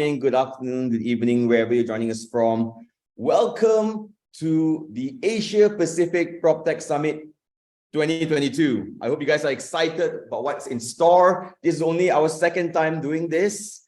morning, good afternoon, good evening, wherever you're joining us from. Welcome to the Asia Pacific PropTech Summit 2022. I hope you guys are excited about what's in store. This is only our second time doing this.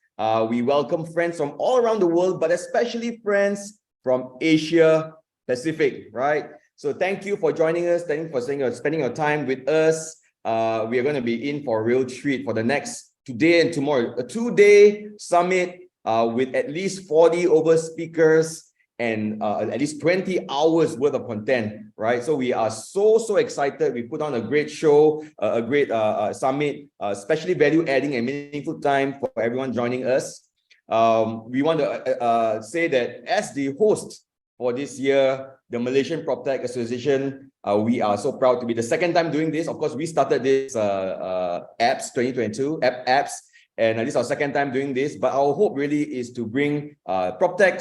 We welcome friends from all around the world, but especially friends from Asia Pacific, right? So thank you for joining us. Thank you for spending your time with us. We are going to be in for a real treat for the next today and tomorrow, a 2-day summit with at least 40 over speakers and at least 20 hours worth of content, right? So we are so excited. We put on a great show, a great summit, especially value adding and meaningful time for everyone joining us. We want to say that as the host for this year, the Malaysian Proptech Association, we are so proud to be the second time doing this. Of course, we started this APPS2022, APPS, and this is our second time doing this. But our hope really is to bring PropTech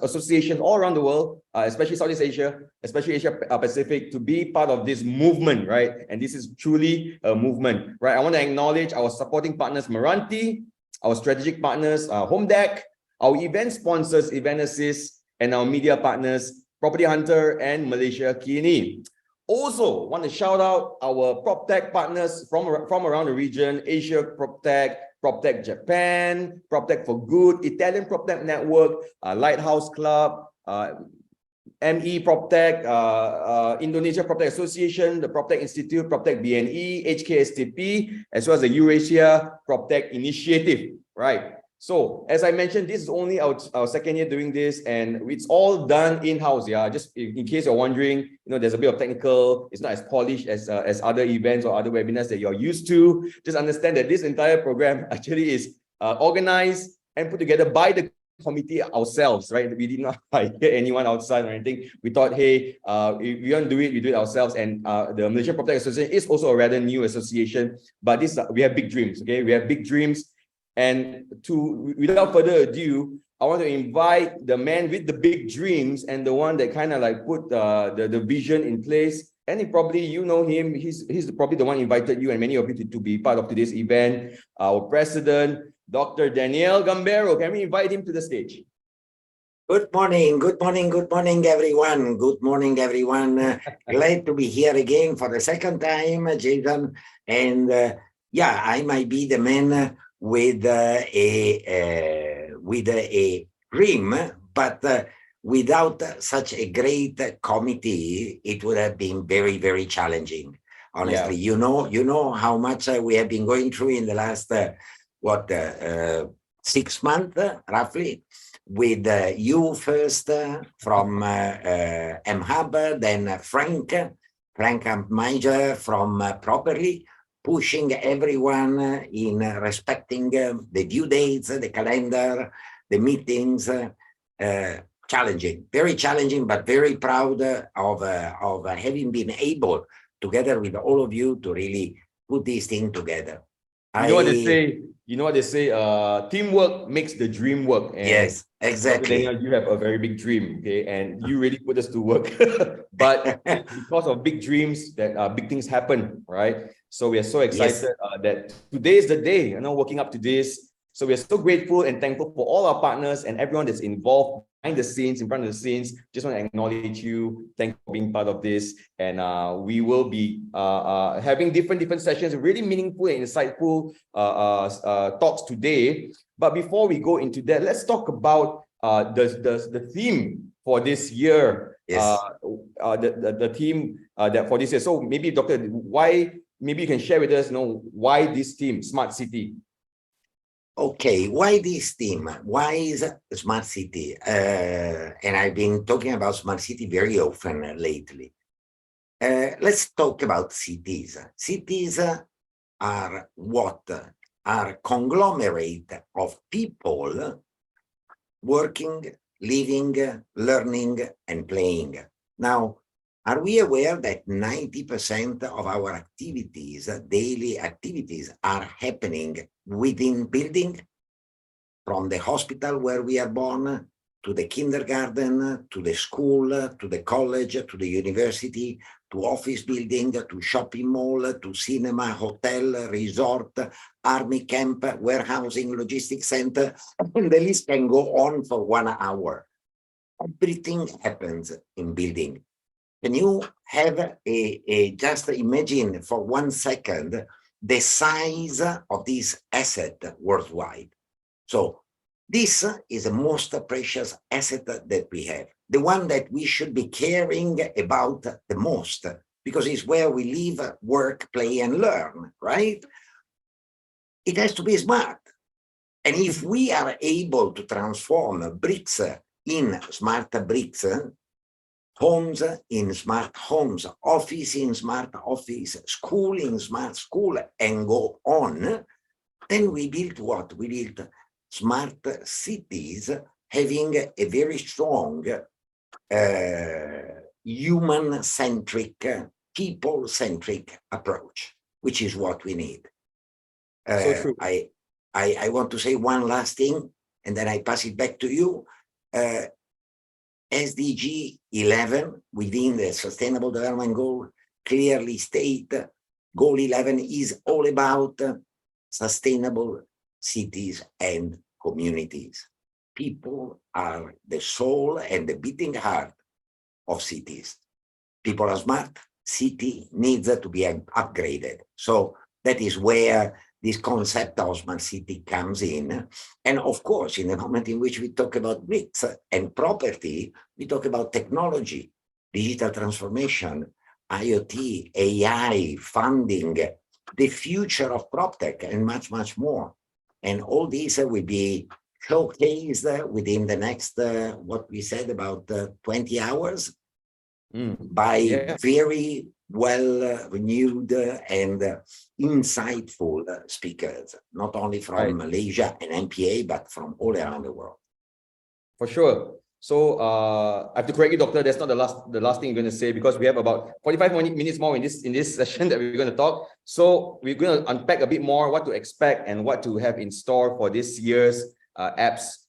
associations all around the world, especially Southeast Asia, especially Asia Pacific, to be part of this movement, right? And this is truly a movement, right? I want to acknowledge our supporting partners, Meranti, our strategic partners, Home Deck, our event sponsors, Event Assist, and our media partners, Property Hunter and Malaysia Kini. Also, want to shout out our PropTech partners from around the region: Asia Proptech, PropTech Japan, PropTech for Good, Italian PropTech Network, Lighthouse Club, ME PropTech, Indonesia Proptech Association, the PropTech Institute, PropTech BNE, HKSTP, as well as the Eurasia PropTech Initiative, right? So, as I mentioned, this is only our second year doing this, and it's all done in-house. Yeah, just in case you're wondering, there's a bit of technical. It's not as polished as other events or other webinars that you're used to. Just understand that this entire program actually is organized and put together by the committee ourselves, right? We did not hire anyone outside or anything. We thought, hey, if we want to do it, we do it ourselves. And the Malaysian Proptech Association is also a rather new association, but we have big dreams. Okay, we have big dreams. And without further ado, I want to invite the man with the big dreams and the one that kind of like put the vision in place. And you know him. He's probably the one who invited you and many of you to be part of today's event. Our president, Dr. Daniel Gambero. Can we invite him to the stage? Good morning, everyone. Good morning, everyone. Glad to be here again for the second time, Jason. And yeah, I might be the man with a dream, but without such a great committee, it would have been very challenging. Honestly, yeah. You know how much we have been going through in the last 6 months, roughly, with you first from MHub, then Frank Major from Properly, pushing everyone in respecting the due dates, the calendar, the meetings. Challenging, very challenging, but very proud of having been able, together with all of you, to really put this thing together. You know what they say, teamwork makes the dream work. And yes, exactly. Daniel, you have a very big dream, okay, and you really put us to work. But because of big dreams, that big things happen, right? So we are so excited that today is the day, working up to this. So we are so grateful and thankful for all our partners and everyone that's involved behind the scenes, in front of the scenes. Just want to acknowledge you. Thank you for being part of this. And we will be having different sessions, really meaningful and insightful talks today. But before we go into that, let's talk about the theme for this year. Yes. The theme that for this year. So maybe, Doctor, maybe you can share with us, why this theme, Smart City? Okay, why this theme? Why is Smart City? And I've been talking about Smart City very often lately. Let's talk about cities. Cities are what? Are conglomerate of people working, living, learning, and playing. Now, are we aware that 90% of our activities, daily activities, are happening within building? From the hospital where we are born, to the kindergarten, to the school, to the college, to the university, to office building, to shopping mall, to cinema, hotel, resort, army camp, warehousing, logistics center, and the list can go on for 1 hour. Everything happens in building. Can you have just imagine for 1 second the size of this asset worldwide? So this is the most precious asset that we have, the one that we should be caring about the most, because it's where we live, work, play, and learn, right? It has to be smart. And if we are able to transform bricks in smart bricks, homes in smart homes, office in smart office, school in smart school, and go on, then we build what? We build smart cities having a very strong human-centric, people-centric approach, which is what we need. So true. I want to say one last thing, and then I pass it back to you. SDG 11 within the Sustainable Development Goal clearly state Goal 11 is all about sustainable cities and communities. People are the soul and the beating heart of cities. People are smart, city needs to be upgraded. So that is where this concept of smart city comes in. And of course, in the moment in which we talk about bricks and property, we talk about technology, digital transformation, IoT, AI, funding, the future of PropTech, and much, much more. And all these will be showcased within the next, what we said, about 20 hours by very well renewed and insightful speakers, not only from Malaysia and MPA, but from all around the world. For sure. So I have to correct you, Doctor. That's not the last thing you're going to say, because we have about 45 minutes more in this session that we're going to talk. So we're going to unpack a bit more what to expect and what to have in store for this year's APPS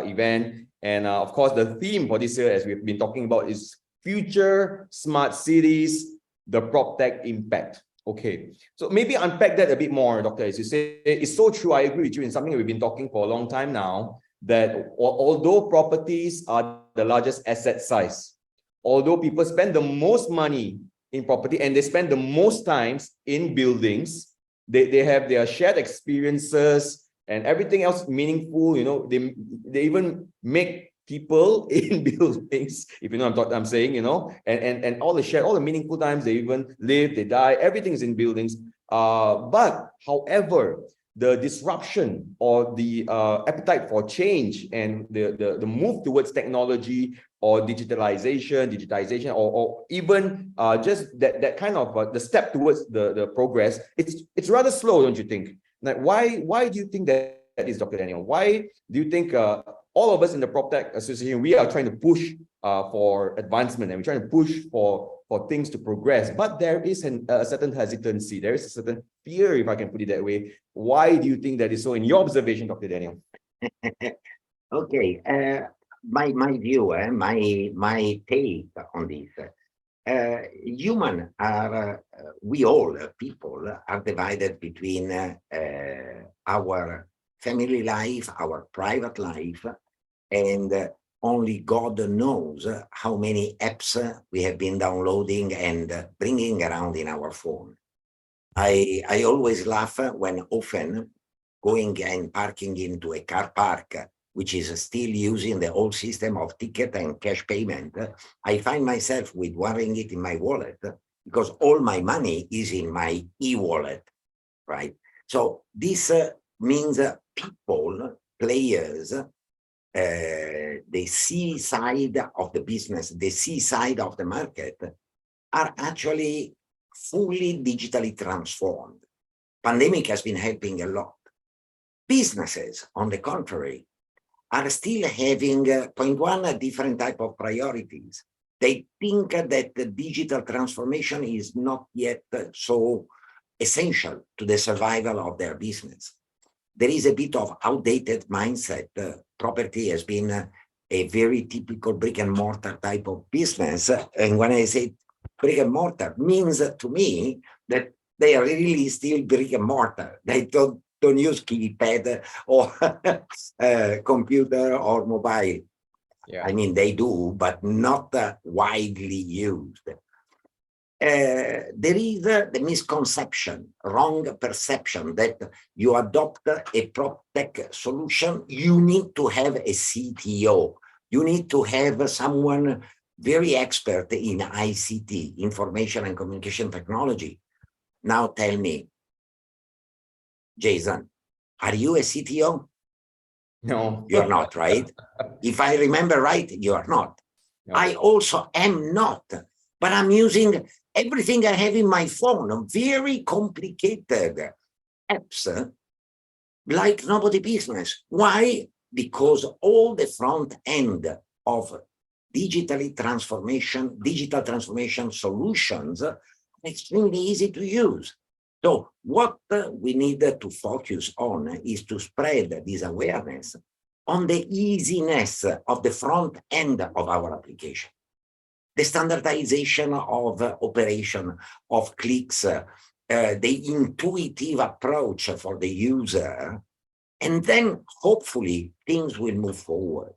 event. And of course, the theme for this year, as we've been talking about, is Future Smart Cities, the PropTech Impact. Okay, so maybe unpack that a bit more, Doctor. As you say, it's so true. I agree with you in something that we've been talking for a long time now, that although properties are the largest asset size, although people spend the most money in property and they spend the most times in buildings, they have their shared experiences and everything else meaningful. You know, they even make people in buildings, if you know what I'm saying, you know, and all the meaningful times they even live, they die, everything is in buildings. But however, the disruption or the appetite for change and the move towards technology or digitization, or even just that kind of the step towards the progress, it's rather slow, don't you think? Like, why do you think that is, Dr. Daniel? Why do you think all of us in the PropTech Association, we are trying to push for advancement, and we're trying to push for things to progress, but there is a certain hesitancy, there is a certain fear, if I can put it that way. Why do you think that is so, in your observation, Dr. Daniel? Okay, my view, my take on this. Human are, we all people are divided between our family life, our private life, and only God knows how many apps we have been downloading and bringing around in our phone. I always laugh when often going and parking into a car park, which is still using the old system of ticket and cash payment, I find myself with one ringgit in my wallet because all my money is in my e-wallet, right? So this means people, players, the C side of the business, the C side of the market, are actually fully digitally transformed. Pandemic has been helping a lot. Businesses, on the contrary, are still having, point one, a different type of priorities. They think that the digital transformation is not yet so essential to the survival of their business. There is a bit of outdated mindset. Property has been a very typical brick and mortar type of business. And when I say brick and mortar, means to me that they are really still brick and mortar. They don't use keypad or computer or mobile. Yeah. I mean, they do, but not widely used. There is the misconception, wrong perception that you adopt a PropTech solution, you need to have a CTO. You need to have someone very expert in ICT, information and communication technology. Now tell me, Jason, are you a CTO? No. You're not, right? If I remember right, you are not. No. I also am not, but I'm using everything I have in my phone, very complicated apps, like nobody business. Why? Because all the front end of digital transformation solutions are extremely easy to use. So what we need to focus on is to spread this awareness on the easiness of the front end of our application. The standardization of operation, of clicks, the intuitive approach for the user, and then hopefully things will move forward.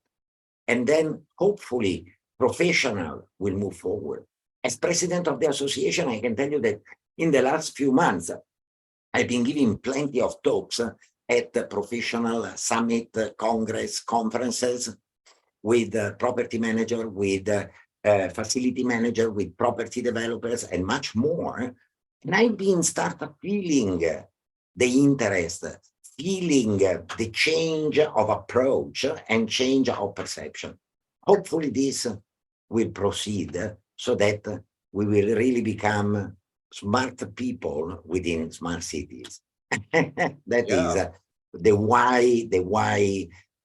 And then hopefully professional will move forward. As president of the association, I can tell you that in the last few months, I've been giving plenty of talks at professional summit, congress, conferences with property manager, with facility manager, with property developers, and much more. And I've been started feeling the interest, feeling the change of approach and change of perception. Hopefully this will proceed so that we will really become smart people within smart cities. That is the why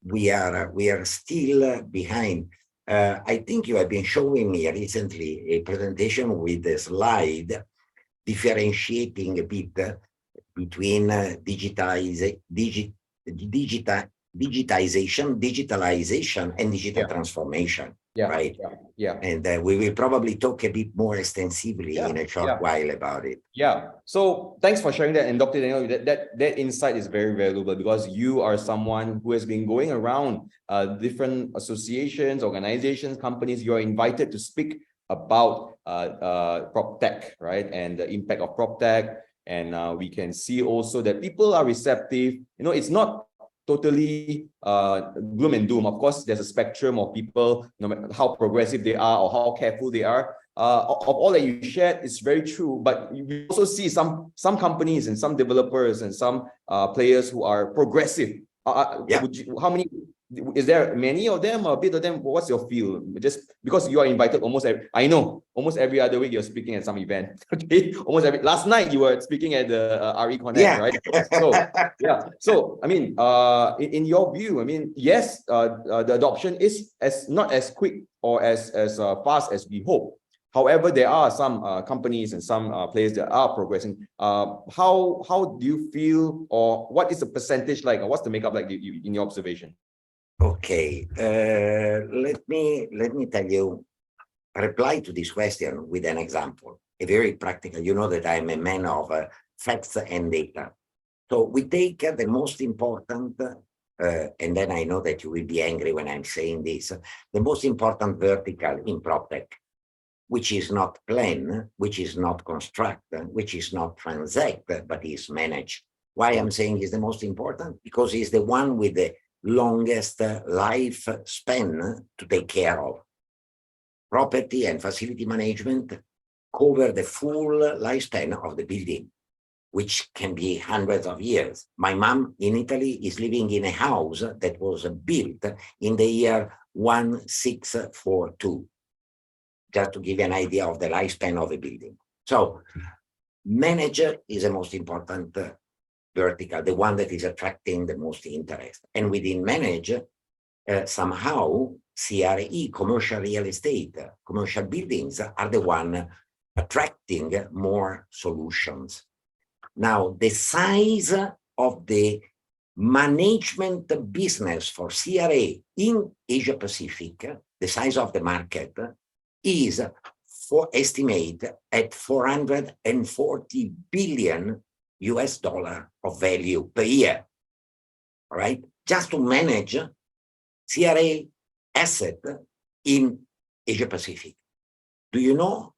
we are still behind. I think you have been showing me recently a presentation with a slide differentiating a bit between digitalization, and digital transformation. Right? And we will probably talk a bit more extensively in a short while about it. Yeah. So thanks for sharing that. And Dr. Daniel, that insight is very valuable because you are someone who has been going around different associations, organizations, companies. You're invited to speak about PropTech, right? And the impact of PropTech. And we can see also that people are receptive. You know, it's not totally gloom and doom. Of course, there's a spectrum of people, no matter how progressive they are or how careful they are. Of all that you shared, it's very true. But you also see some companies and some developers and some players who are progressive. How many? Is there many of them or a bit of them? What's your feel? Just because you are invited almost every other week you're speaking at some event. Okay, last night you were speaking at the RE Connect, right? So I mean, in your view, I mean, yes, the adoption is not as quick or as fast as we hope. However, there are some companies and some players that are progressing. How do you feel, or what is the percentage like, or what's the makeup like in your observation? Okay, let me tell you, reply to this question with an example, a very practical. You know that I'm a man of facts and data. So we take the most important, and then I know that you will be angry when I'm saying this, the most important vertical in PropTech, which is not plan, which is not construct, which is not transact, but is manage. Why I'm saying is the most important? Because it's the one with the longest lifespan to take care of. Property and facility management cover the full lifespan of the building, which can be hundreds of years. My mom in Italy is living in a house that was built in the year 1642, just to give you an idea of the lifespan of a building. So manager is the most important vertical, the one that is attracting the most interest. And within manage, somehow CRE, commercial real estate, commercial buildings are the one attracting more solutions. Now, the size of the management business for CRA in Asia Pacific, the size of the market is estimate at $440 billion of value per year, right? Just to manage CRA asset in Asia Pacific. Do you know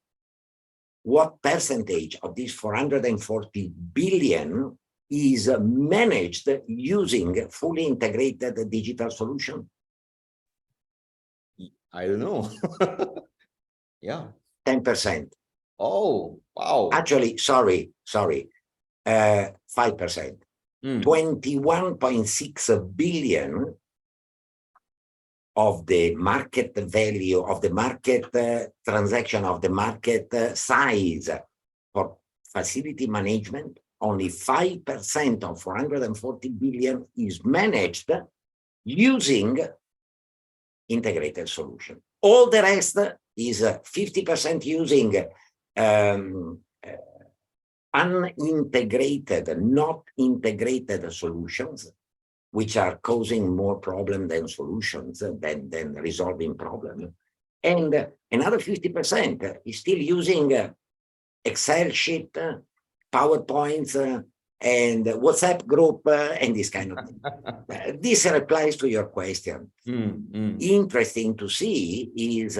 what percentage of this 440 billion is managed using fully integrated digital solution? I don't know. Yeah. 10%. Oh, wow. Actually, sorry, 5%. 21.6 billion of the market value of the market transaction of the market size for facility management. Only 5% of 440 billion is managed using integrated solution. All the rest is 50% using unintegrated, not integrated solutions, which are causing more problem than solutions, than resolving problem. And another 50% is still using Excel sheet, PowerPoints, and WhatsApp group, and this kind of thing. This replies to your question. Interesting to see is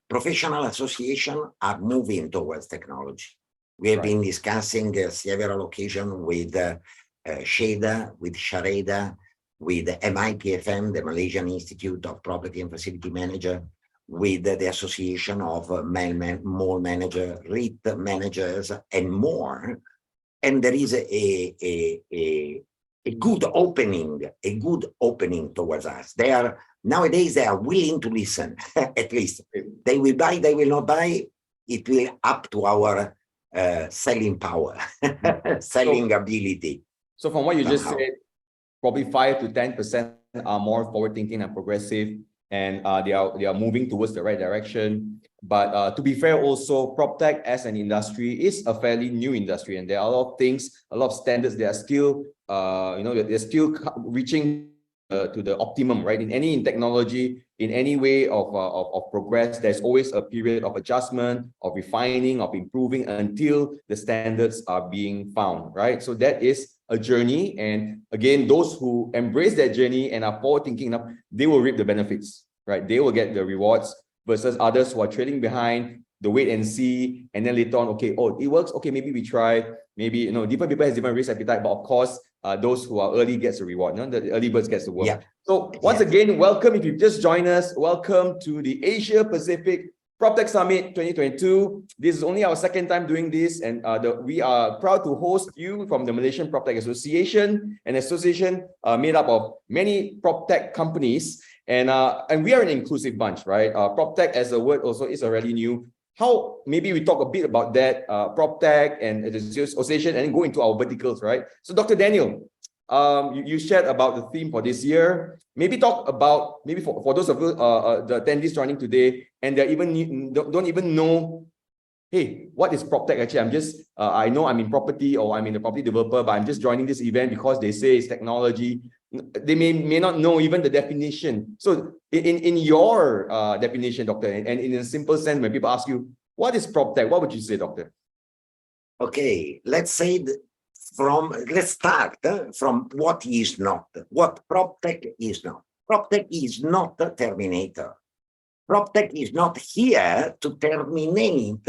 professional associations are moving towards technology. We have been discussing several occasions with SHADA, with Shareda, with MIPFM, the Malaysian Institute of Property and Facility Manager, with the Association of Mall Managers, REIT Managers, and more. And there is a good opening towards us. Nowadays they are willing to listen. At least they will buy, they will not buy. It will up to our selling power, selling ability. So from what you just said, probably 5 to 10% are more forward-thinking and progressive, and they are moving towards the right direction. But to be fair, also PropTech as an industry is a fairly new industry, and there are a lot of things, a lot of standards that are still, they're still reaching to the optimum, right? In technology, in any way of progress, there's always a period of adjustment, of refining, of improving until the standards are being found, right? So that is a journey. And again, those who embrace that journey and are forward-thinking enough, they will reap the benefits, right? They will get the rewards versus others who are trailing behind, the wait and see, and then later on, okay, oh, it works, okay, maybe we try, maybe, different people has different risk appetite, but of course, those who are early gets a reward, the early birds gets the work. Yeah. So once again, welcome. If you've just joined us, welcome to the Asia Pacific PropTech Summit 2022. This is only our second time doing this, and we are proud to host you from the Malaysian Proptech Association, an association made up of many PropTech companies, and we are an inclusive bunch, right? PropTech as a word also is already new. How maybe we talk a bit about that, PropTech and the association, and then go into our verticals, right? So Dr. Daniel, you shared about the theme for this year. Maybe talk about, maybe for those of you, the attendees joining today, and they don't even know, hey, what is PropTech actually? I know I'm in property or I'm in a property developer, but I'm just joining this event because they say it's technology. They may not know even the definition. So in your definition, Doctor, and in a simple sense, when people ask you, what is PropTech? What would you say, Doctor? Okay, let's say let's start from what is not. What PropTech is not. PropTech is not a terminator. PropTech is not here to terminate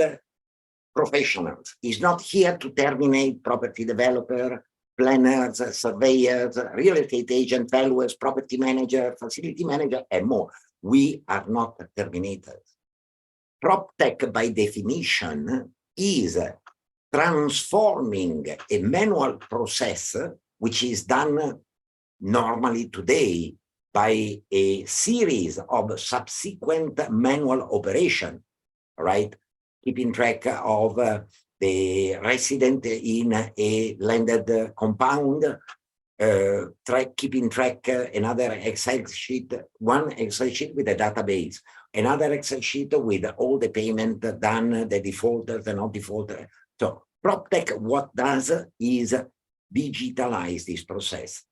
professionals. It's not here to terminate property developer, planners, surveyors, real estate agent, valuers, property manager, facility manager, and more. We are not terminators. PropTech, by definition, is transforming a manual process, which is done normally today by a series of subsequent manual operation, right? Keeping track of the resident in a landed compound, keeping track another Excel sheet, one Excel sheet with a database, another Excel sheet with all the payment done, the defaulters, the not defaulters. So PropTech, what does is digitalize this process.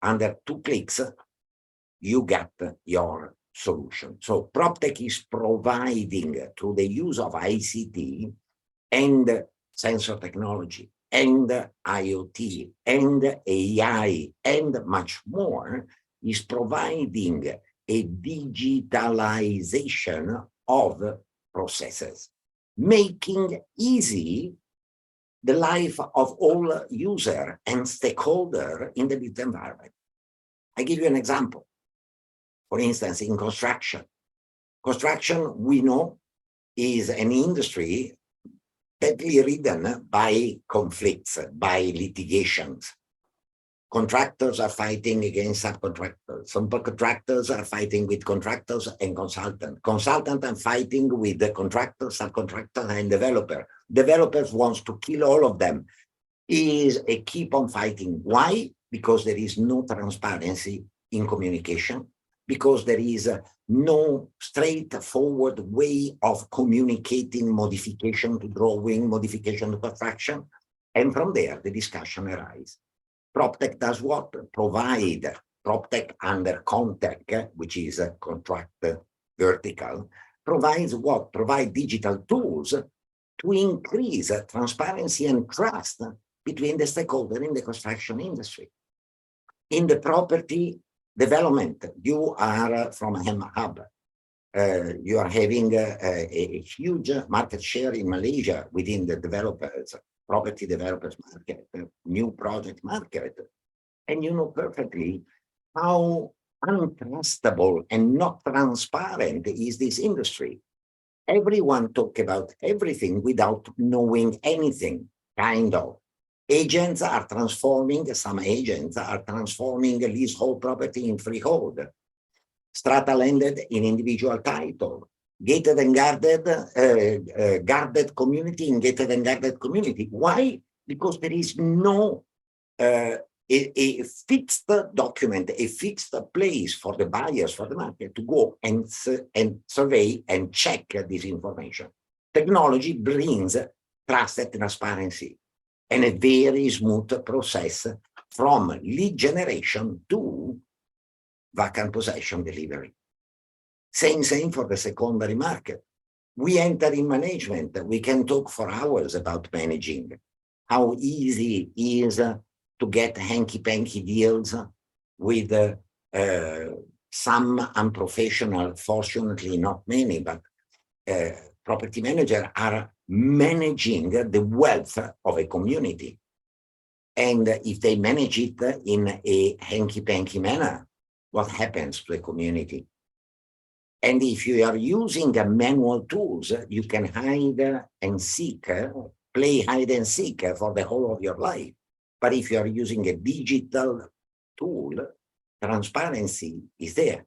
under 2 clicks, you get your solution. So PropTech is providing, through the use of ICT and sensor technology and IoT and AI and much more, is providing a digitalization of processes, making easy the life of all user and stakeholder in the built environment. I give you an example. For instance, in construction. Construction, we know, is an industry badly ridden by conflicts, by litigations. Contractors are fighting against subcontractors. Some contractors are fighting with contractors and consultants. Consultants are fighting with the contractors, subcontractors, and developer. Developers wants to kill all of them. Is a keep on fighting. Why? Because there is no transparency in communication, because there is no straightforward way of communicating modification to drawing, modification to construction. And from there, the discussion arises. PropTech does what? Provide PropTech under Contech, which is a contract vertical, provides what? Provide digital tools to increase transparency and trust between the stakeholder in the construction industry. In the property development, you are from Hub. You are having a huge market share in Malaysia within the developers, property developers market, new project market. And you know perfectly how untrustable and not transparent is this industry. Everyone talk about everything without knowing anything, kind of. Agents are transforming, some agents are transforming a leasehold property in freehold, strata landed in individual title, gated and guarded, guarded community in gated and guarded community. Why? Because there is no a fixed document, a fixed place for the buyers, for the market to go and survey and check this information. Technology brings trust and transparency and a very smooth process from lead generation to vacant possession delivery. Same for the secondary market. We enter in management. We can talk for hours about managing, how easy it is to get hanky-panky deals with some unprofessional, fortunately not many, but property managers are managing the wealth of a community. And if they manage it in a hanky-panky manner, what happens to the community? And if you are using manual tools, you can hide and seek, play hide and seek for the whole of your life. But if you are using a digital tool, transparency is there.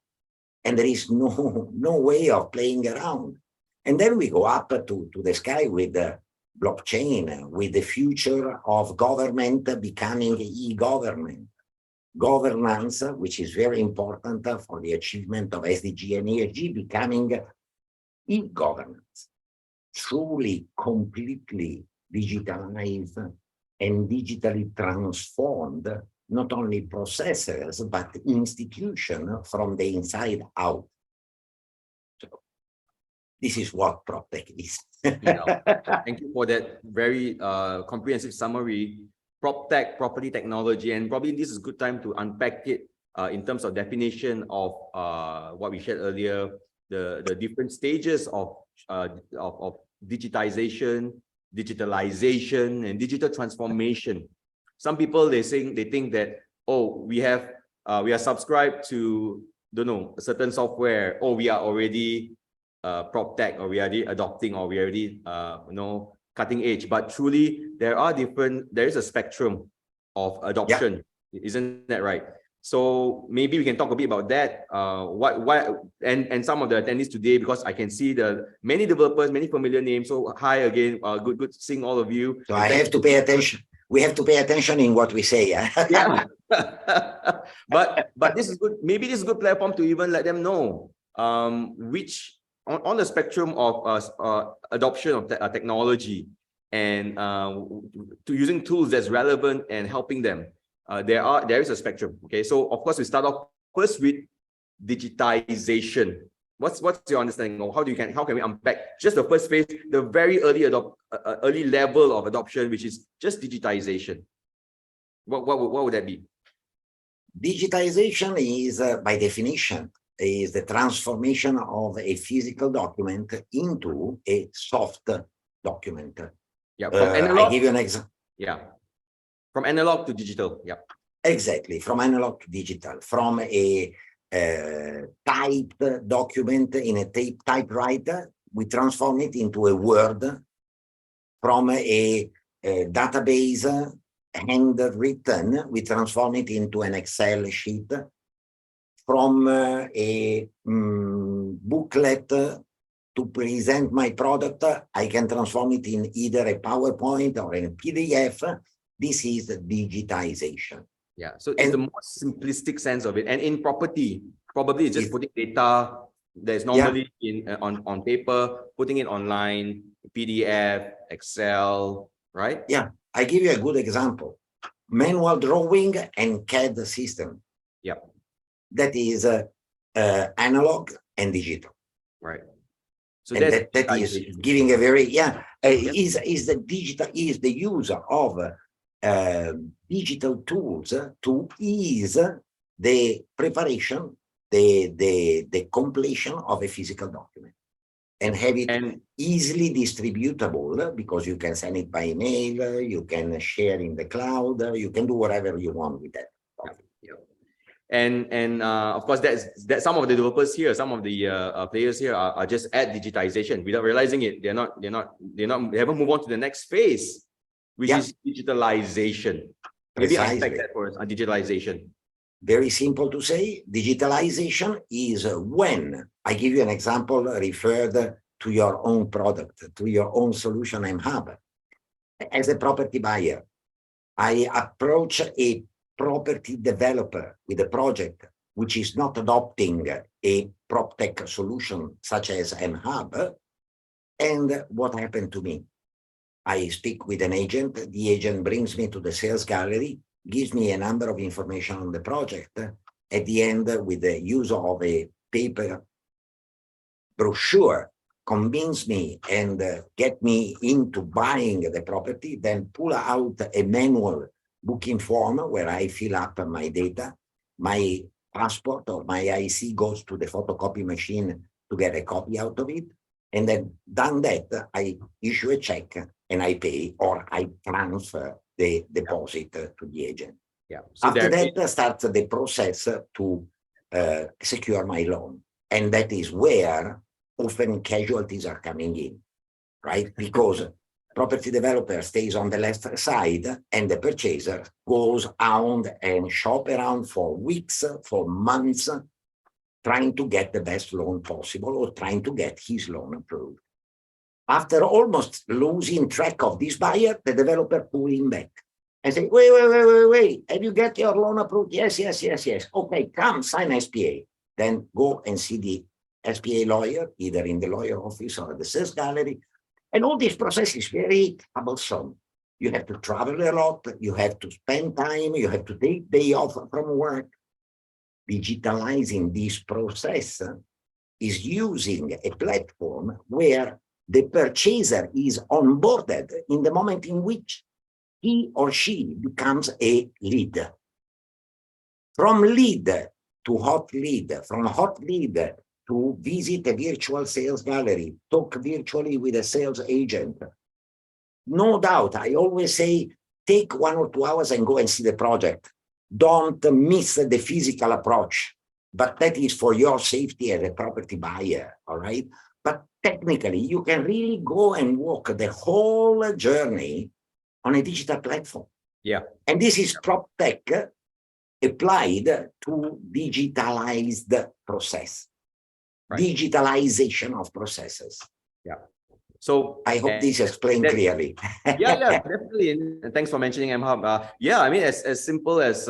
And there is no way of playing around. And then we go up to the sky with blockchain, with the future of government becoming e-government. Governance, which is very important for the achievement of SDG and ESG, becoming e-governance, truly, completely digitalized and digitally transformed, not only processes, but institution from the inside out. So this is what PropTech is. Thank you for that very comprehensive summary. PropTech, property technology, and probably this is a good time to unpack it in terms of definition of what we shared earlier, the different stages of digitization, digitalization, and digital transformation. Some people they think that, oh, we are subscribed to, don't know, a certain software, or we are already PropTech, or we are already adopting, or we are already cutting edge. But truly there is a spectrum of adoption. Yeah. Isn't that right? So maybe we can talk a bit about that. And some of the attendees today, because I can see the many developers, many familiar names. So hi again, good seeing all of you. So I have to pay attention. We have to pay attention in what we say. Yeah. but this is good. Maybe this is a good platform to even let them know which on the spectrum of adoption of technology and to using tools that's relevant and helping them. there is a spectrum. Okay, so of course we start off first with digitization. What's your understanding of how can we unpack just the first phase, the very early level of adoption, which is just digitization? What would that be? Digitization is, by definition, is the transformation of a physical document into a soft document. Yeah, from analog. I give you an example. Yeah, from analog to digital. Yeah, exactly, from analog to digital, from a typed document in a typewriter, we transform it into a Word. From a database handwritten, we transform it into an Excel sheet. From a booklet to present my product, I can transform it in either a PowerPoint or in a PDF. This is digitization. Yeah, so it's the most simplistic sense of it. And in property, probably it's just putting data that's normally on paper, putting it online, PDF, Excel, right? Yeah, I give you a good example. Manual drawing and CAD system. Yeah. That is analog and digital. Right. So and that is giving a very, is the digital, is the use of digital tools to ease the preparation, the completion of a physical document and have it easily distributable, because you can send it by email, you can share in the cloud, you can do whatever you want with that. And of course, that's some of the developers here, some of the players here are just at digitization without realizing it. They haven't moved on to the next phase, which is digitalization. Maybe unpack that for us on digitalization. Very simple to say. Digitalization is when, I give you an example referred to your own product, to your own solution mHub. As a property buyer, I approach a property developer with a project which is not adopting a PropTech solution such as mHub. And what happened to me? I speak with an agent. The agent brings me to the sales gallery, gives me a number of information on the project. At the end, with the use of a paper brochure, convince me and get me into buying the property, then pull out a manual booking form where I fill up my data. My passport or my IC goes to the photocopy machine to get a copy out of it. And then done that, I issue a check and I pay, or I transfer the deposit to the agent. Yeah. So after that starts the process to secure my loan. And that is where often casualties are coming in, right? Because property developer stays on the left side and the purchaser goes around and shop around for weeks, for months, trying to get the best loan possible or trying to get his loan approved. After almost losing track of this buyer, the developer pulls him back and say, wait, have you got your loan approved? Yes. Okay, come sign SPA. Then go and see the SPA lawyer, either in the lawyer office or at the sales gallery. And all this process is very troublesome. You have to travel a lot, you have to spend time, you have to take day off from work. Digitalizing this process is using a platform where the purchaser is onboarded in the moment in which he or she becomes a lead. From lead to hot lead, from hot lead to visit a virtual sales gallery, talk virtually with a sales agent. No doubt, I always say, take 1 or 2 hours and go and see the project. Don't miss the physical approach, but that is for your safety as a property buyer, all right? But technically, you can really go and walk the whole journey on a digital platform. Yeah. And this is PropTech applied to digitalized process. Right. Digitalization of processes. Yeah. So I hope this explained clearly. yeah, definitely. And thanks for mentioning mHub. Yeah, I mean, as simple as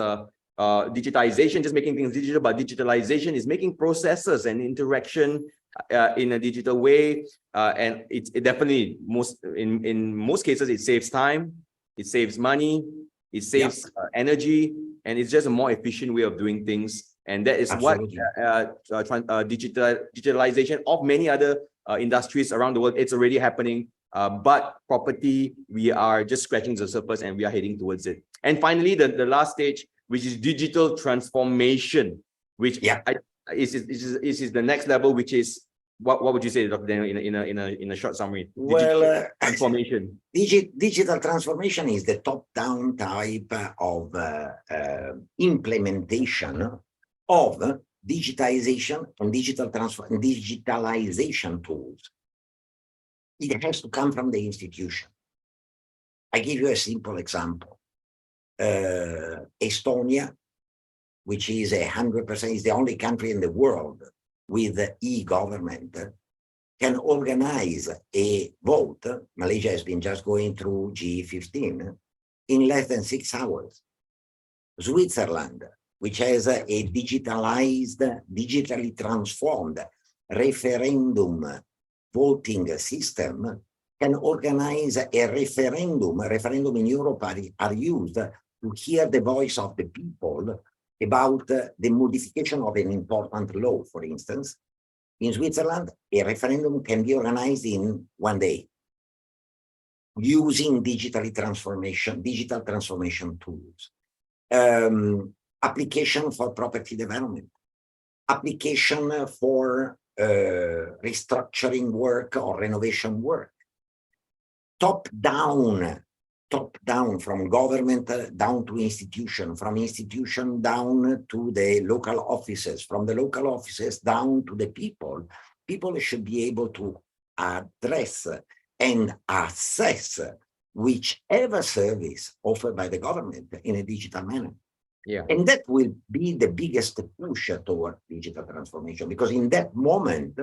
digitization, just making things digital, but digitalization is making processes and interaction in a digital way. And it definitely in most cases, it saves time, it saves money, it saves energy, and it's just a more efficient way of doing things. And that is what digitalization of many other industries around the world, it's already happening. But property, we are just scratching the surface and we are heading towards it. And finally, the last stage, which is digital transformation, which is the next level, which is what would you say, Dr. Daniel, in a short summary? Well, transformation. Digital transformation is the top-down type of implementation of digitization and digitalization tools. It has to come from the institution. I give you a simple example. Estonia, which is 100%, is the only country in the world with e-government, can organize a vote. Malaysia has been just going through G15 in less than 6 hours. Switzerland, which has a digitally transformed referendum voting system, can organize a referendum. Referendum in Europe are used to hear the voice of the people about the modification of an important law, for instance. In Switzerland, a referendum can be organized in 1 day using digital transformation tools. Application for property development, application for restructuring work or renovation work, top down from government down to institution, from institution down to the local offices, from the local offices down to the people. People should be able to address and assess whichever service offered by the government in a digital manner. Yeah. And that will be the biggest push toward digital transformation, because in that moment,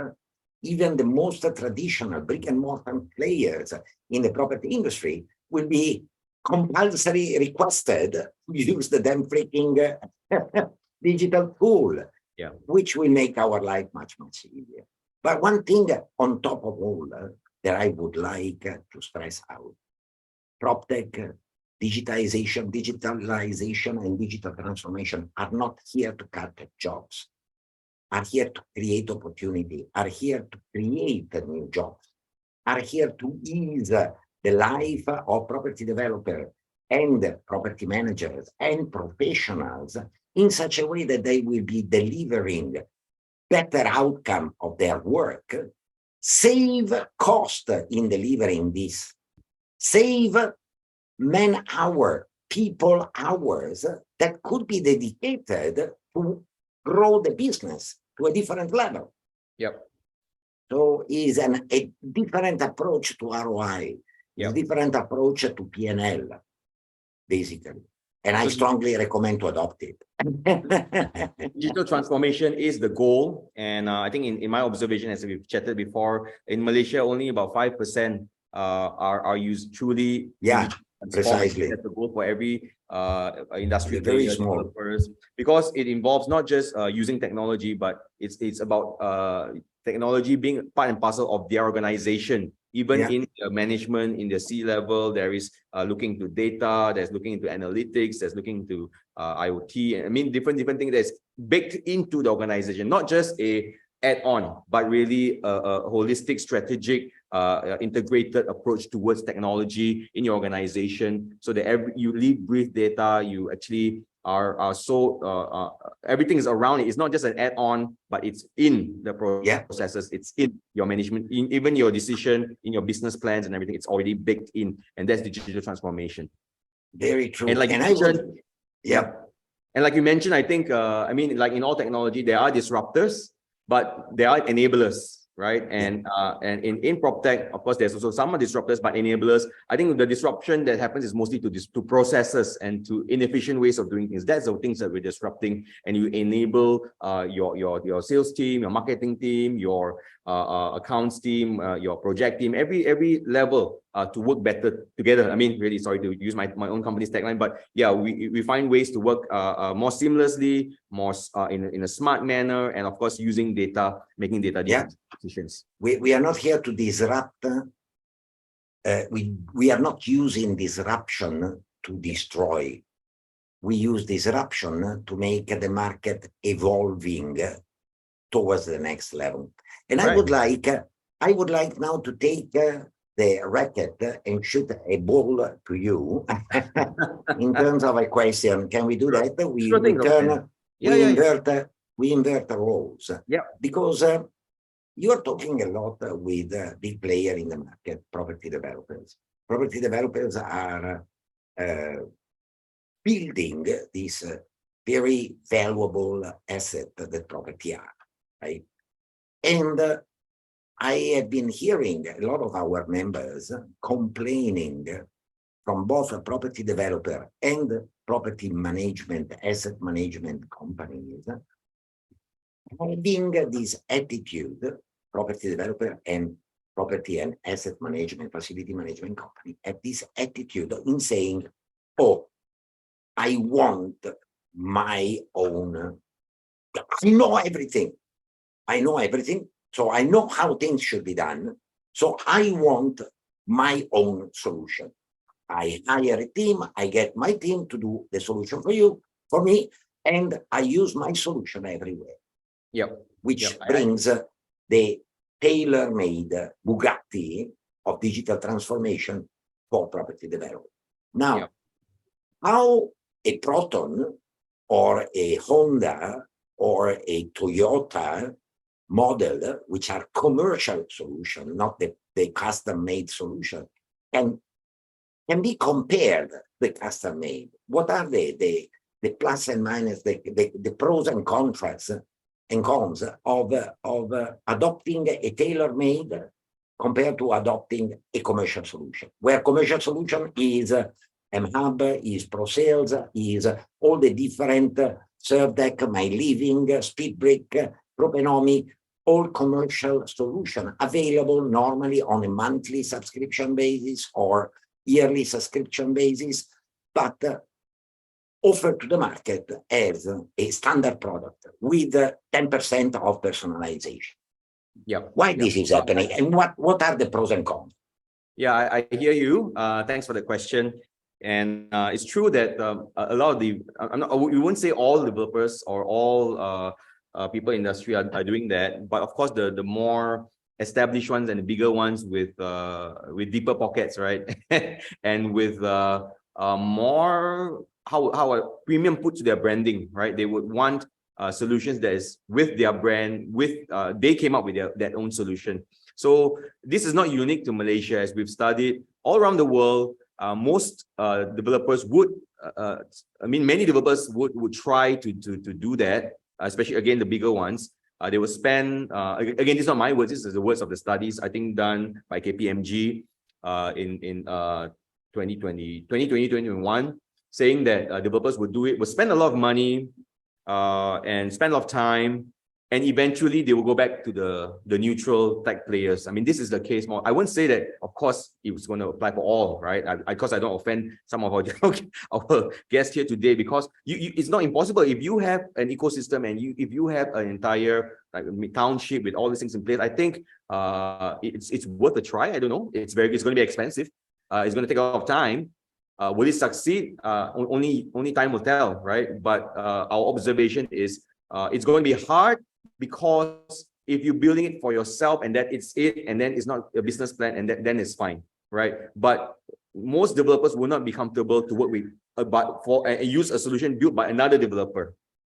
even the most traditional brick and mortar players in the property industry will be compulsory requested to use the damn freaking digital tool, which will make our life much easier. But one thing on top of all that I would like to stress out, PropTech, digitalization, and digital transformation are not here to cut jobs, are here to create opportunity, are here to create new jobs, are here to ease the life of property developers and property managers and professionals in such a way that they will be delivering better outcome of their work, save cost in delivering this, save man-hour, people hours that could be dedicated to grow the business to a different level. Yep. So is a different approach to ROI, a different approach to P&L, basically. And I strongly recommend to adopt it. Digital transformation is the goal. And I think in my observation, as we've chatted before, in Malaysia, only about 5% are used truly. Yeah, precisely. That's the goal for every industry very player, small. developers, because it involves not just using technology, but it's about technology being part and parcel of their organization. Even in the management, in the C-level, there is looking into data, there's looking into analytics, there's looking into IoT. I mean, different things that's baked into the organization, not just a add-on, but really a holistic, strategic, integrated approach towards technology in your organization, so that you live, breathe data, you actually are so everything is around it. It's not just an add-on, but it's in the processes, it's in your management, in even your decision, in your business plans and everything. It's already baked in, and that's digital transformation. Very true. And like and you mentioned, and like you mentioned, I think I mean, like in all technology, there are disruptors, but there are enablers. Right. And in PropTech, of course, there's also some disruptors, but enablers. I think the disruption that happens is mostly to processes and to inefficient ways of doing things. That's the things that we're disrupting, and you enable your sales team, your marketing team, your accounts team, your project team, every level to work better together. I mean, really sorry to use my own company's tagline, but yeah, we find ways to work more seamlessly, more in a smart manner, and of course using data, making data decisions. We are not here to disrupt. We are not using disruption to destroy. We use disruption to make the market evolving towards the next level. And I would like now to take the racket and shoot a ball to you in terms of a question. Can we do that? We invert the roles. Yeah. Because you are talking a lot with big player in the market, property developers. Property developers are building this very valuable asset that property are, right? And I have been hearing a lot of our members complaining from both a property developer and property management, asset management companies, having this attitude, property developer and property and asset management, facility management company, have this attitude in saying, oh, I want my own, I know everything. So I know how things should be done. So I want my own solution. I hire a team, I get my team to do the solution for me, and I use my solution everywhere. Yep. Which brings the tailor-made Bugatti of digital transformation for property development. Now, how a Proton or a Honda or a Toyota model, which are commercial solution, not the custom-made solution, can be compared the custom-made. What are the plus and minus, the pros and cons of adopting a tailor-made compared to adopting a commercial solution, where commercial solution is MHub, is ProSales, is all the different ServDeck, My Living, SpeedBrick, Propenomi, all commercial solution available normally on a monthly subscription basis or yearly subscription basis, but offered to the market as a standard product with 10% of personalization. Why this is happening, and what are the pros and cons? Yeah, I hear you. Thanks for the question. And it's true that a lot of the, we won't say all developers or all people in the industry are doing that, but of course the more established ones and the bigger ones with deeper pockets, right? And with more how a premium put to their branding, right? They would want solutions that is with their brand, they came up with their own solution. So this is not unique to Malaysia. As we've studied all around the world, most developers would, many developers would try to do that, especially again the bigger ones. They will spend, again, these are not my words, this is the words of the studies, I think done by KPMG in 2021, saying that developers would spend a lot of money and spend a lot of time, and eventually they will go back to the neutral tech players. I mean, this is the case more. I won't say that, of course, it was going to apply for all, right? Because I don't offend some of our guests here today, because it's not impossible. If you have an ecosystem and if you have an entire township with all these things in place, I think it's worth a try. I don't know. It's going to be expensive. It's going to take a lot of time. Will it succeed? Only time will tell, right? But our observation is it's going to be hard, because if you're building it for yourself and that it's it, and then it's not a business plan, and then it's fine, right? But most developers will not be comfortable to work with use a solution built by another developer,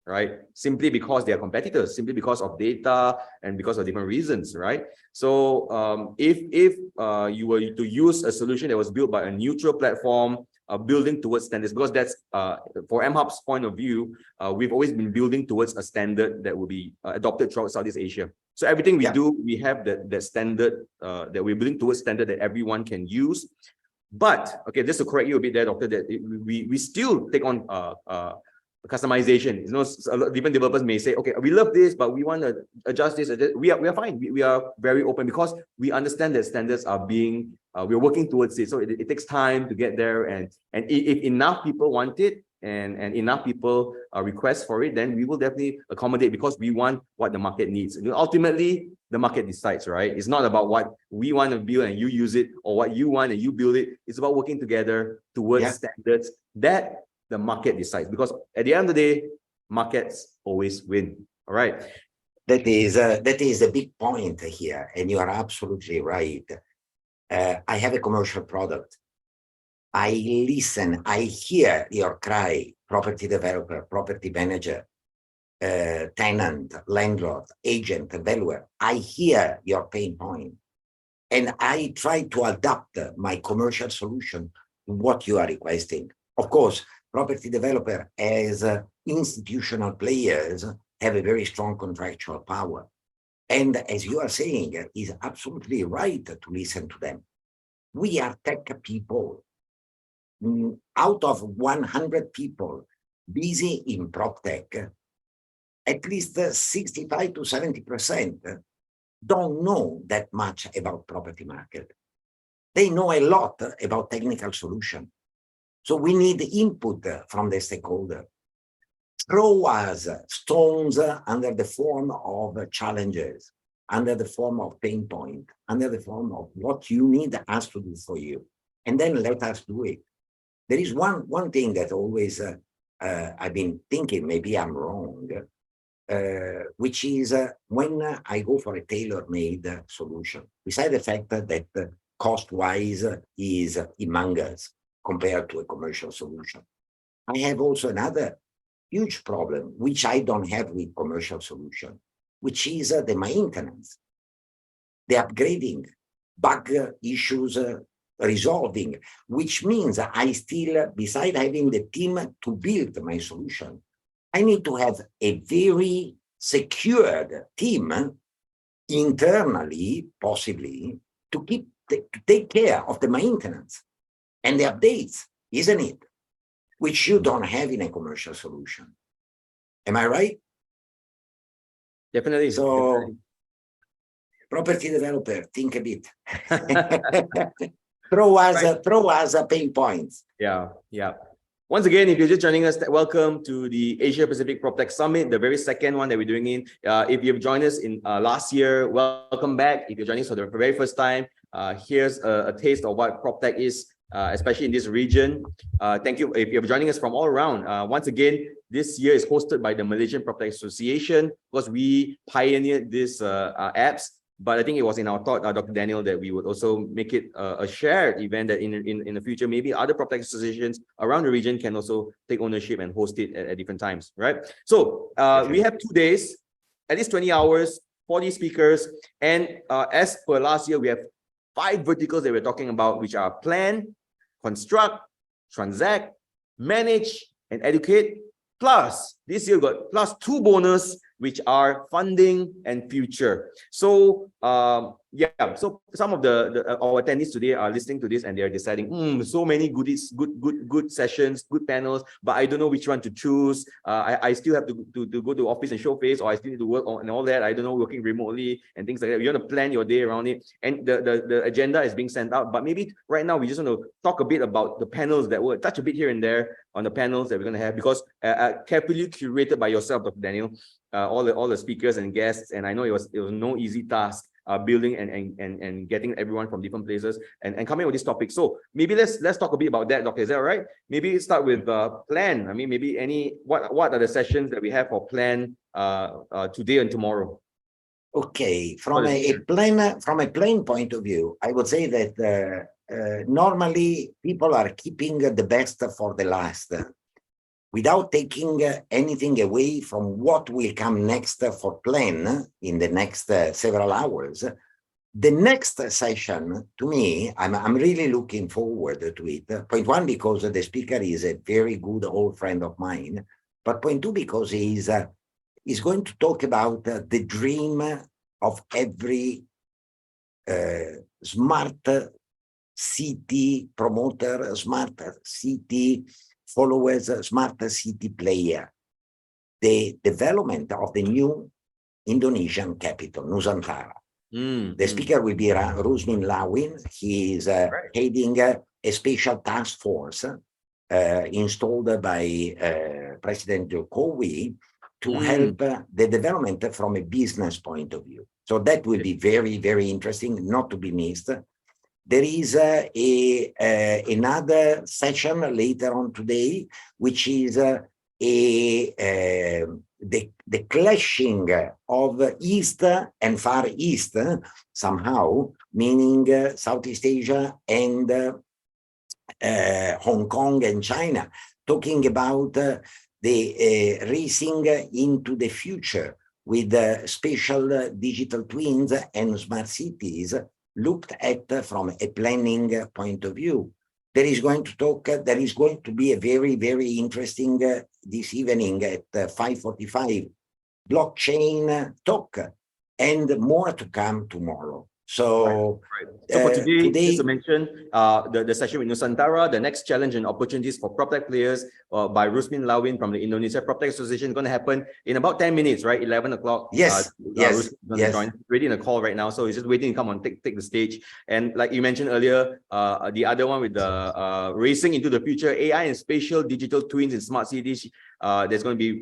right? Simply because they are competitors, simply because of data and because of different reasons, right? So if you were to use a solution that was built by a neutral platform, building towards standards, because that's for MHub's point of view, we've always been building towards a standard that will be adopted throughout Southeast Asia. So everything we do, we have that standard that we're building towards standard that everyone can use. But okay, just to correct you a bit there, Doctor, that we still take on customization. You know, different developers may say, okay, we love this, but we want to adjust this. We are fine. We are very open, because we understand that standards are being we're working towards it. So it takes time to get there, and if enough people want it and enough people request for it, then we will definitely accommodate, because we want what the market needs. And ultimately, the market decides, right? It's not about what we want to build and you use it, or what you want and you build it. It's about working together towards standards that the market decides. Because at the end of the day, markets always win. All right. That is a big point here, and you are absolutely right. I have a commercial product. I listen, I hear your cry, property developer, property manager, tenant, landlord, agent, valuer. I hear your pain point, and I try to adapt my commercial solution to what you are requesting. Of course, property developer as institutional players have a very strong contractual power. And as you are saying, is absolutely right to listen to them. We are tech people. Out of 100 people busy in PropTech, at least 65 to 70% don't know that much about property market. They know a lot about technical solution. So we need input from the stakeholder. Throw us stones under the form of challenges, under the form of pain point, under the form of what you need us to do for you, and then let us do it. There is one thing that always I've been thinking, maybe I'm wrong, which is when I go for a tailor-made solution, besides the fact that cost-wise is humongous compared to a commercial solution, I have also another huge problem, which I don't have with commercial solution, which is the maintenance, the upgrading, bug issues resolving, which means I still, besides having the team to build my solution, I need to have a very secured team internally, possibly, to take care of the maintenance and the updates, isn't it? Which you don't have in a commercial solution. Am I right? Definitely. So, definitely. Property developer, think a bit. Throw us a pain points. Yeah. Once again, if you're just joining us, welcome to the Asia Pacific PropTech Summit, the very second one that we're doing in. If you've joined us in last year, welcome back. If you're joining us for the very first time, here's a taste of what PropTech is, especially in this region. Thank you if you're joining us from all around. Once again, this year is hosted by the Malaysian Proptech Association, because we pioneered this apps. But I think it was in our thought, Dr. Daniel, that we would also make it a shared event that in the future, maybe other PropTech associations around the region can also take ownership and host it at different times, right? So we have 2 days, at least 20 hours, 40 speakers. And as per last year, we have 5 verticals that we're talking about, which are plan, construct, transact, manage, and educate. Plus, this year we got plus 2 bonus, which are funding and future. So so some of our attendees today are listening to this and they're deciding, so many goodies, good sessions, good panels, but I don't know which one to choose. I still have to go to office and show face, or I still need to work on and all that. I don't know, working remotely and things like that. You want to plan your day around it, and the agenda is being sent out. But maybe right now we just want to talk a bit about the panels that will touch a bit here and there on the panels that we're going to have, because carefully curated by yourself, Dr. Daniel, all the speakers and guests, and I know it was no easy task building and getting everyone from different places and coming with this topic. So maybe let's talk a bit about that, Doctor. Is that all right? Maybe start with plan. I mean, maybe what are the sessions that we have for plan today and tomorrow? Okay, from a plan point of view, I would say that normally people are keeping the best for the last, without taking anything away from what will come next for plan in the next several hours. The next session, to me, I'm really looking forward to it. Point one, because the speaker is a very good old friend of mine. But point two, because he's going to talk about the dream of every smart city promoter, smart city followers, smart city player, the development of the new Indonesian capital, Nusantara. The speaker will be Rusmin Lawin. He is heading a special task force installed by President Jokowi to help the development from a business point of view. So that will be very, very interesting, not to be missed. There is another session later on today, which is the clashing of East and Far East, somehow, meaning Southeast Asia and Hong Kong and China, talking about the racing into the future with spatial digital twins and smart cities looked at from a planning point of view. There is going to be a very, very interesting this evening at 5:45 blockchain talk, and more to come tomorrow. So, So for today, just to mention, the session with Nusantara, the next challenge and opportunities for PropTech players by Rusmin Lawin from the Indonesia Proptech Association is going to happen in about 10 minutes, right? 11 o'clock. Yes, yes, yes. Join. Ready in a call right now, so he's just waiting to come on, take the stage. And like you mentioned earlier, the other one with the racing into the future, AI and spatial digital twins in smart cities. There's going to be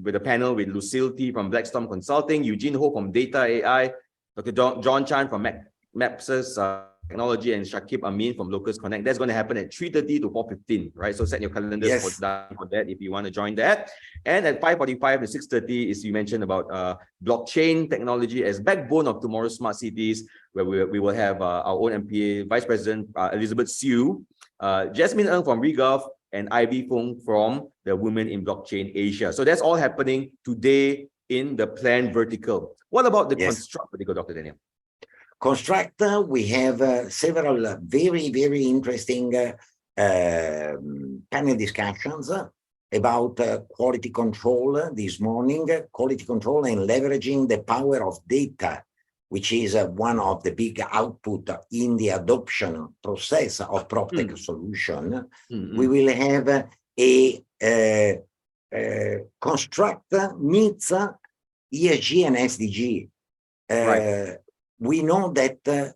with a panel with Lucille T from Blackstorm Consulting, Eugene Ho from Data AI, Dr. John Chan from Maps's Technology, and Shakib Amin from Locus Connect. That's going to happen at 3:30 to 4:15, right? So set your calendars for that if you want to join that. And at 5:45 to 6:30 is, you mentioned about blockchain technology as backbone of tomorrow's smart cities, where we will have our own MPA Vice President Elizabeth Siu, Jasmine Ng from Regov, and Ivy Fung from the Women in Blockchain Asia. So that's all happening today in the plan vertical. What about the construct vertical, Dr. Daniel? Construct, we have several very, very interesting panel discussions about quality control this morning, quality control and leveraging the power of data, which is one of the big output in the adoption process of PropTech solution. We will have a construct meets ESG and SDG. We know that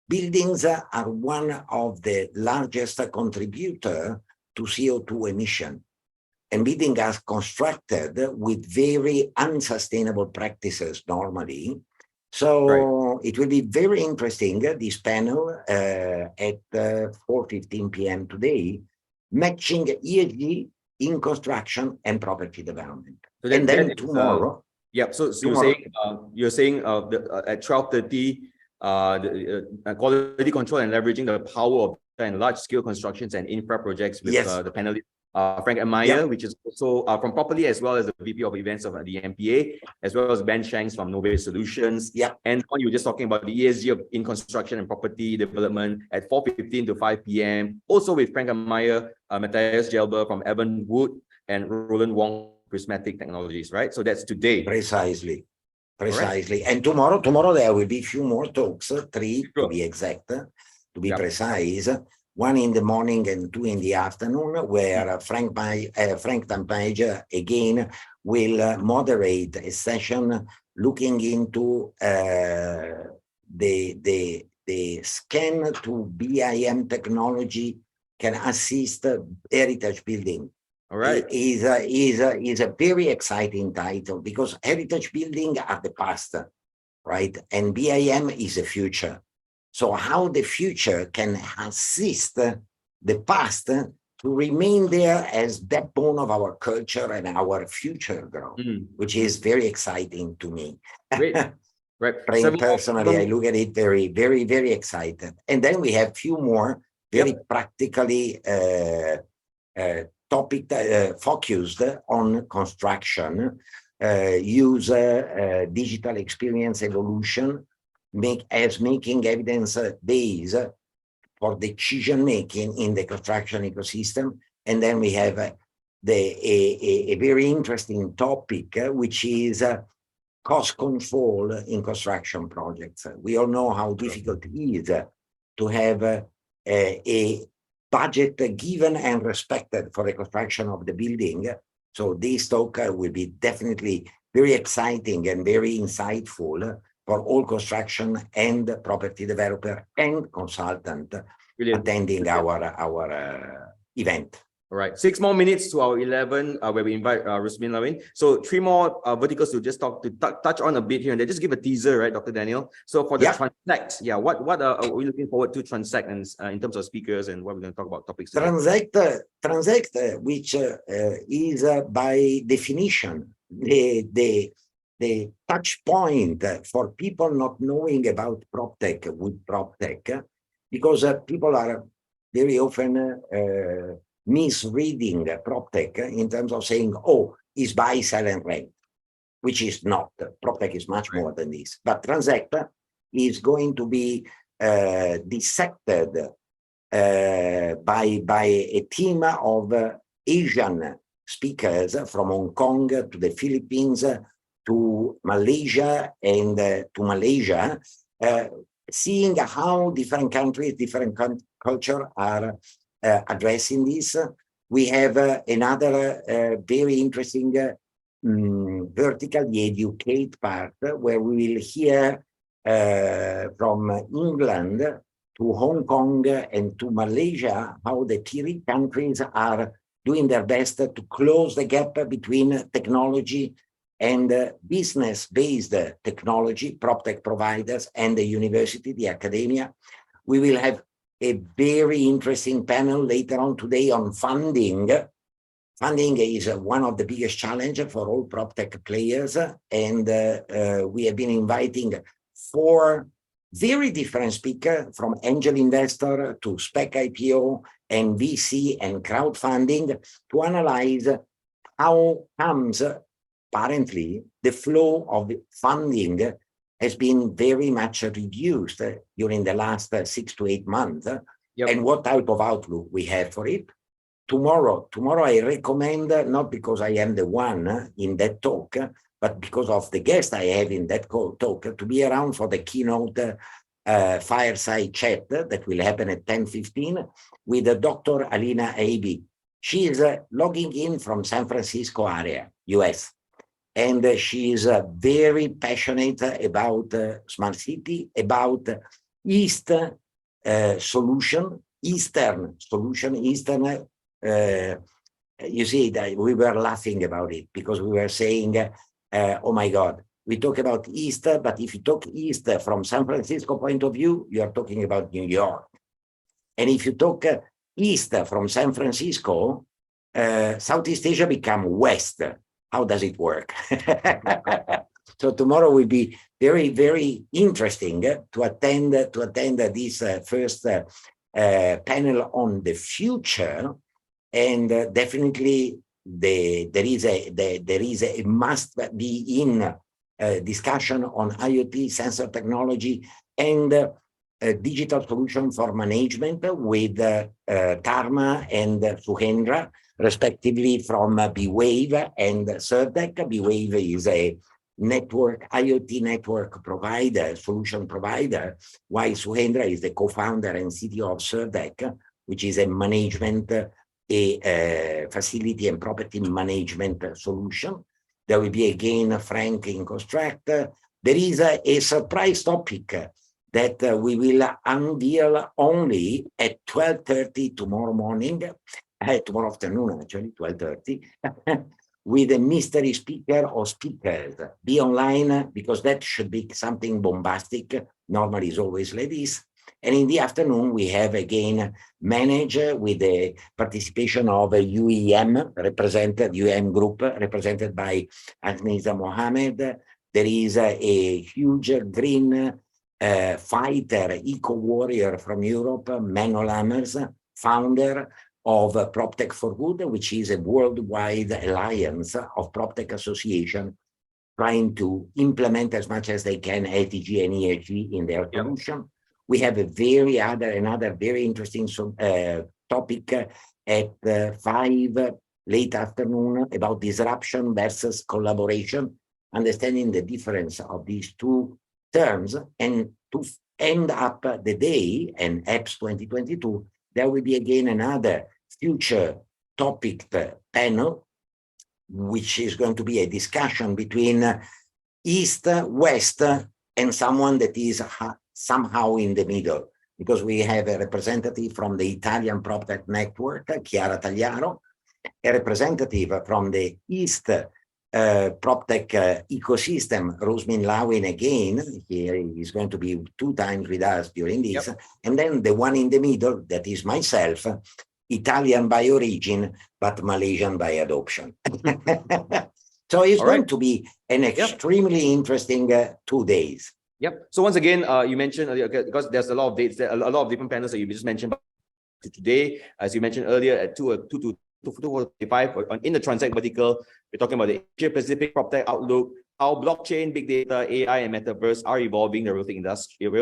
buildings are one of the largest contributor to CO2 emission, and buildings are constructed with very unsustainable practices normally. So it will be very interesting, this panel at 4:15 p.m. today, matching ESG in construction and property development. So and then tomorrow. So you're saying at 12:30, quality control and leveraging the power of and large-scale constructions and infra projects with the panelist Frank Amaya, which is also from Properly, as well as the VP of Events of the MPA, as well as Ben Shanks from Nove Solutions. And you were just talking about the ESG in construction and property development at 4:15 to 5 p.m. Also with Frank Amaya, Matthias Gelber from Evan Wood, and Roland Wong, Prismatic Technologies, right? So that's today. Precisely. And tomorrow there will be a few more talks, 3 to be exact, to be precise. 1 in the morning and 2 in the afternoon, where Frank Tampage again will moderate a session looking into the scan to BIM technology can assist heritage building. All right. Is a very exciting title, because heritage building are the past, right? And BIM is the future. So how the future can assist the past to remain there as backbone of our culture and our future growth, which is very exciting to me. Great. Personally, I look at it very, very, very excited. And then we have few more very practically topic focused on construction, use digital experience evolution, making evidence base for decision making in the construction ecosystem. And then we have a very interesting topic, which is cost control in construction projects. We all know how difficult it is to have a budget given and respected for the construction of the building. So this talk will be definitely very exciting and very insightful for all construction and property developer and consultant attending our event. All right, 6 more minutes to our 11, where we invite Rusmin Lawin. So 3 more verticals to just touch on a bit here and there. Just give a teaser, right, Dr. Daniel? So for the Transact, yeah, what are we looking forward to Transact and in terms of speakers and what we're going to talk about topics today? Transact, which is by definition the touch point for people not knowing about PropTech with PropTech, because people are very often misreading PropTech in terms of saying, oh, it's buy, sell, and rent, which is not. PropTech is much more than this. But Transact is going to be dissected by a team of Asian speakers from Hong Kong to the Philippines to Malaysia and to Malaysia, seeing how different countries, different culture are addressing this. We have another very interesting vertical, the educate part, where we will hear from England to Hong Kong and to Malaysia how the three countries are doing their best to close the gap between technology and business-based technology, PropTech providers, and the university, the academia. We will have a very interesting panel later on today on funding. Funding is one of the biggest challenges for all PropTech players, and we have been inviting 4 very different speakers, from angel investor to spec IPO and VC and crowdfunding, to analyze how comes apparently the flow of funding has been very much reduced during the last 6 to 8 months, and what type of outlook we have for it. Tomorrow I recommend, not because I am the one in that talk, but because of the guest I have in that talk, to be around for the keynote fireside chat that will happen at 10:15 with Dr. Alina Aibi. She is logging in from San Francisco area, US. And she is very passionate about smart city, about Eastern solution. You see, that we were laughing about it because we were saying, oh my God, we talk about East, but if you talk East from San Francisco point of view, you are talking about New York. And if you talk East from San Francisco, Southeast Asia become West. How does it work? So tomorrow will be very, very interesting to attend this first panel on the future, and definitely there is a must be in discussion on IoT, sensor technology, and digital solution for management with Karma and Suhendra, respectively, from B-Wave and Serdec. B-Wave is a network, IoT network provider, solution provider, while Suhendra is the co-founder and CTO of Serdec, which is a management, a facility and property management solution. There will be again Frank in Construct. There is a surprise topic that we will unveil only at 12:30 tomorrow morning, tomorrow afternoon, actually, 12:30, with a mystery speaker or speakers. Be online, because that should be something bombastic. Normally it's always like this. And in the afternoon, we have again managed with the participation of UEM UEM group, represented by Agnesa Mohammed. There is a huge green fighter, eco-warrior from Europe, Menno Lammers, founder of PropTech for Good, which is a worldwide alliance of PropTech Association trying to implement as much as they can SDG and ESG in their solution. We have another very interesting topic at 5 late afternoon about disruption versus collaboration, understanding the difference of these two terms. And to end up the day, and APPS 2022, there will be again another future topic panel, which is going to be a discussion between East, West, and someone that is somehow in the middle, because we have a representative from the Italian PropTech network, Chiara Tagliaro, a representative from the East PropTech ecosystem, Rusmin Lawin again. He is going to be 2 times with us during this. Yep. And then the one in the middle, that is myself, Italian by origin, but Malaysian by adoption. So it's going to be an extremely interesting 2 days. Yep. So once again, you mentioned earlier, because there's a lot of dates, a lot of different panels that you just mentioned. But today, as you mentioned earlier, at 2 to 2:45 in the Transact vertical, we're talking about the Asia Pacific PropTech outlook, how blockchain, big data, AI, and metaverse are evolving the real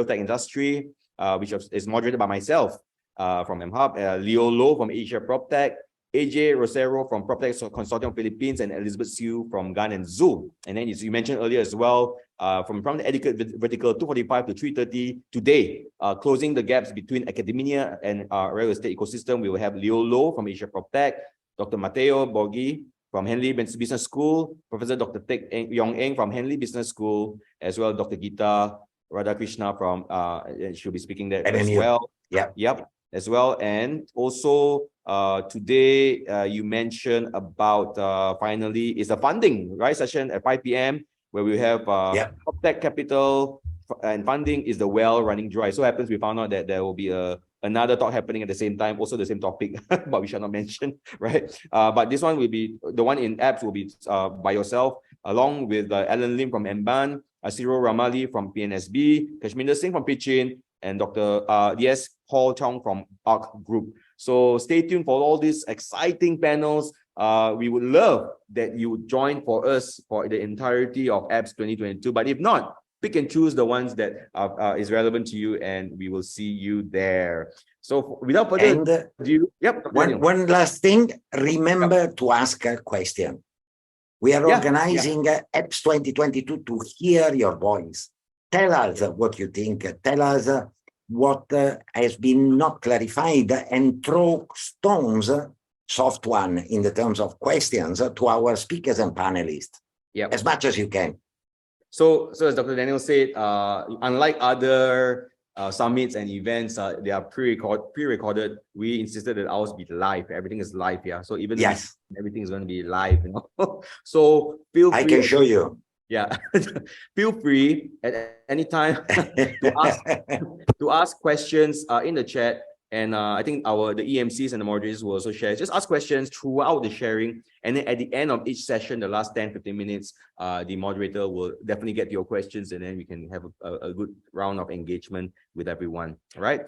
tech industry, which is moderated by myself from MHub, Leo Low from Asia PropTech, AJ Rosero from PropTech Consortium Philippines, and Elizabeth Siu from Gan and Zoom. And then, as you mentioned earlier as well, from the etiquette vertical 2:45 to 3:30 today, closing the gaps between academia and real estate ecosystem. We will have Leo Low from Asia PropTech, Dr. Matteo Borghi from Henley Business School, Professor Dr. Teck Yong Eng from Henley Business School, as well as Dr. Gita Radhakrishna from she'll be speaking there as well. Yep, as well. And also today you mentioned about finally is a funding session at 5 p.m. where we have PropTech Capital and funding is the well running dry. So happens we found out that there will be another talk happening at the same time, also the same topic, but we shall not mention, right? But this one will be, the one in apps will be by yourself, along with Alan Lim from MBAN, Asiro Ramali from PNSB, Kashminder Singh from Pitchin, and Dr. Paul Chong from ARC Group. So stay tuned for all these exciting panels. We would love that you would join for us for the entirety of APPS 2022. But if not, pick and choose the ones that is relevant to you, and we will see you there. So without further ado, one last thing, remember to ask a question. We are organizing APPS 2022 to hear your voice. Tell us what you think. Tell us what has been not clarified, and throw stones, soft one in the terms of questions, to our speakers and panelists as much as you can. So as Dr. Daniel said, unlike other summits and events, they are pre-recorded. We insisted that ours be live. Everything is live, So even everything is going to be live, So feel free. I can show you. Feel free at any time to ask questions in the chat. And I think the EMCs and the moderators will also share. Just ask questions throughout the sharing. And then at the end of each session, the last 10-15 minutes, the moderator will definitely get your questions, and then we can have a good round of engagement with everyone. All right.